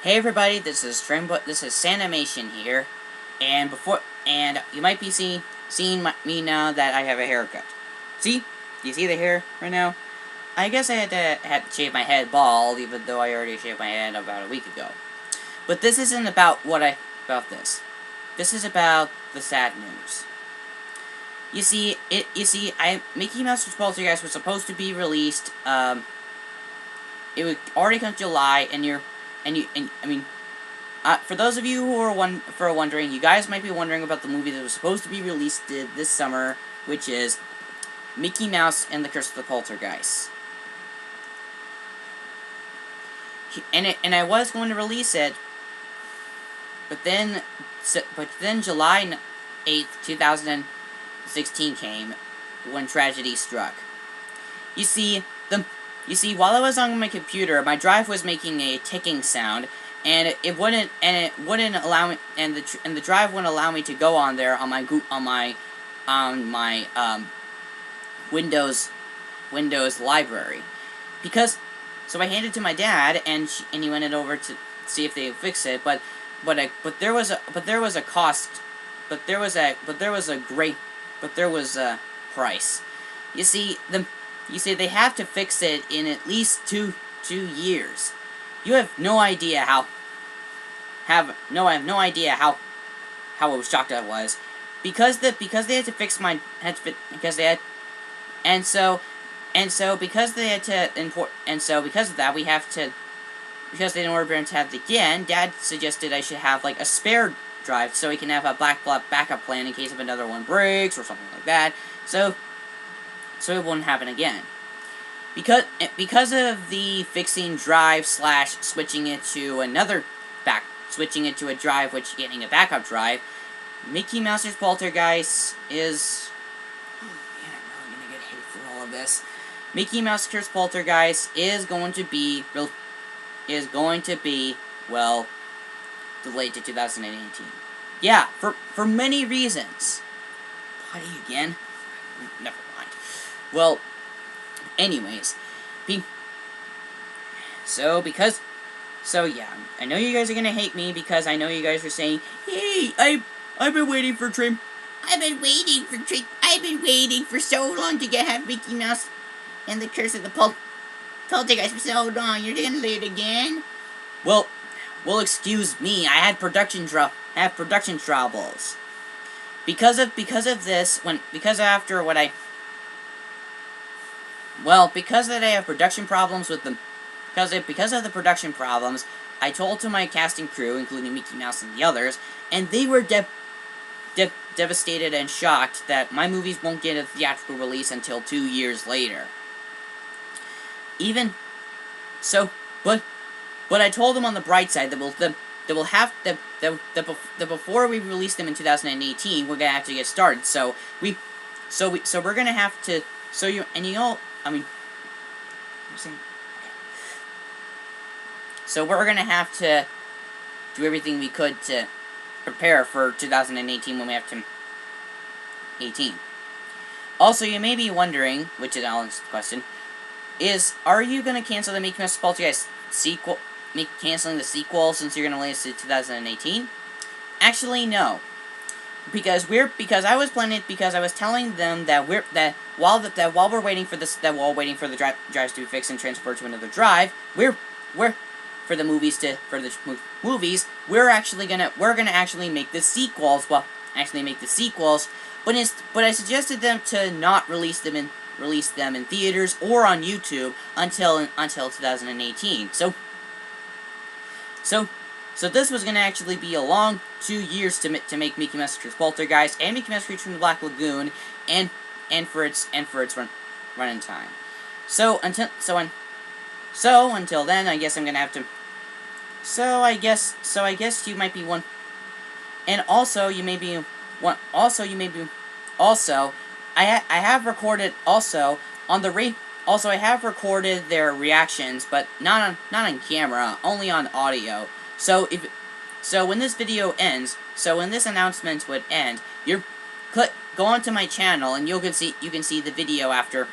Hey everybody, this is Sanimation here, and you might be seeing me now that I have a haircut. See? Do you see the hair right now? I guess I had to shave my head bald, even though I already shaved my head about a week ago. But this isn't about about this. This is about the sad news. Mickey Mouse's Poltergeist was supposed to be released. It would already come July, for those of you who are wondering, you guys might be wondering about the movie that was supposed to be released this summer, which is Mickey Mouse and the Curse of the Poltergeist. And I was going to release it, but then July 8th, 2016 came when tragedy struck. You see, while I was on my computer, my drive was making a ticking sound, and the drive wouldn't allow me to go on there on my Windows library, so I handed it to my dad, and he went it over to see if they would fix it, but there was a price. You see, they have to fix it in at least two years. You have no idea how shocked I was, because they had to fix because they in order to have it again, Dad suggested I should have like a spare drive so he can have a backup plan in case if another one breaks or something like that. So it won't happen again. Because of the fixing drive / switching it to a drive, which getting a backup drive, Mickey Mouse's Poltergeist is... Oh man, I'm really gonna get hate for all of this. Mickey Mouse's Poltergeist is going to be delayed to 2018. Yeah, for many reasons. Buddy again? Never mind. Well, anyways, yeah, I know you guys are gonna hate me because I know you guys are saying, "Hey, I've been waiting for Trim. I've been waiting for so long to have Mickey Mouse and the Curse of the Poltergeist for so long. You're gonna do it again?" Well, excuse me. I had production troubles because of this. Because I have production problems with them. Because of the production problems, I told to my casting crew, including Mickey Mouse and the others, and they were devastated and shocked that my movies won't get a theatrical release until 2 years later. But I told them on the bright side that before we release them in 2018, we're gonna have to get started. So we're gonna have to. So we're gonna have to do everything we could to prepare for 2018 when we have to 18. Also, you may be wondering, which is Alan's question, are you gonna cancel the Mickey Mouse Poltergeist sequel? Canceling the sequel since you're gonna release it 2018? Actually, no. Because I was telling them that while we're waiting for the drives to be fixed and transferred to another drive, we're gonna actually make the sequels. Well, actually make the sequels, but I suggested them to not release them in theaters or on YouTube until 2018. So this was gonna actually be a long 2 years to make Mickey Mouse's Poltergeist and Mickey Mouse Creature from the Black Lagoon and for its running time. So until then, I guess I'm gonna have to. So I guess you might be one. And also you may be one. Also, I have recorded also on the Also, I have recorded their reactions, but not on camera, only on audio. So when this video ends, when this announcement would end, go onto my channel and you can see the video after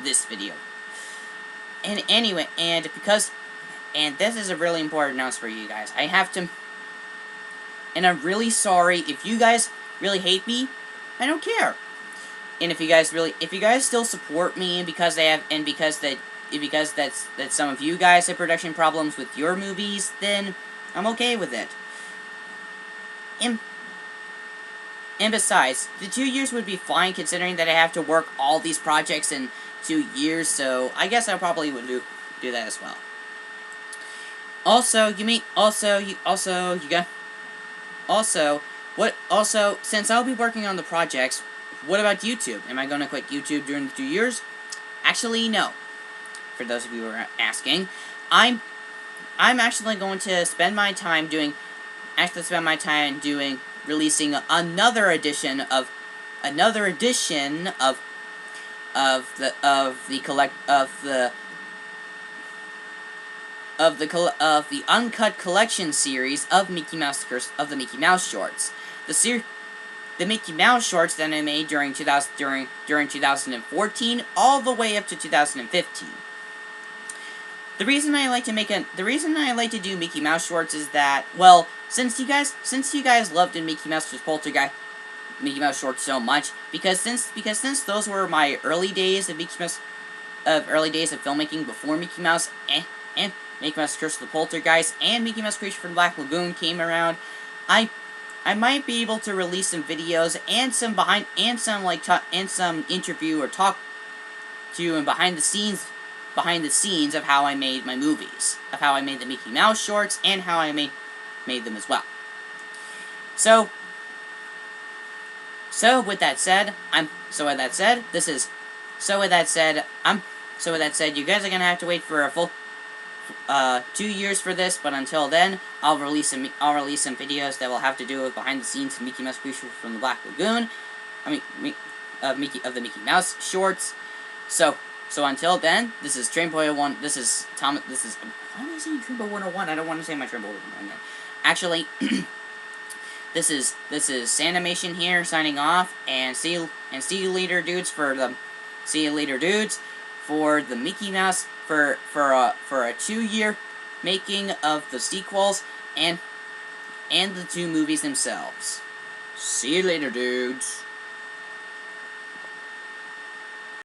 this video. And anyway, And this is a really important announcement for you guys. I have to, and I'm really sorry if you guys really hate me. I don't care. And if you guys still support me, and because that some of you guys have production problems with your movies, then I'm okay with it. And besides, the 2 years would be fine considering that I have to work all these projects in 2 years, so I guess I probably would do that as well. Also, since I'll be working on the projects, what about YouTube? Am I going to quit YouTube during the 2 years? Actually, no. For those of you who are asking, I'm actually going to spend my time doing releasing another edition of the uncut collection series of Mickey Mouse of the Mickey Mouse shorts. The Mickey Mouse shorts that I made during 2014 all the way up to 2015. The reason I like to do Mickey Mouse shorts is that, well, since you guys loved in Mickey Mouse shorts so much, because since those were my early days of filmmaking before Mickey Mouse and Mickey Mouse Curse of the Poltergeist and Mickey Mouse Creature from the Black Lagoon came around, I might be able to release some videos and some interview or talk to you and behind the scenes of how I made my movies, of how I made the Mickey Mouse shorts, and how I made them as well. So with that said, you guys are gonna have to wait for a full 2 years for this, but until then, I'll release some videos that will have to do with behind the scenes of Mickey Mouse Creature from the Black Lagoon. Of the Mickey Mouse shorts. So until then, this is Trainboy 1. This is Thomas. Why am I saying Trainboy 101? I don't want to say my Trainboy 101 yet. Actually, this is Sanimation here signing off, and see you later, dudes. See you later, dudes, for the Mickey Mouse for a 2-year making of the sequels and the 2 movies themselves. See you later, dudes.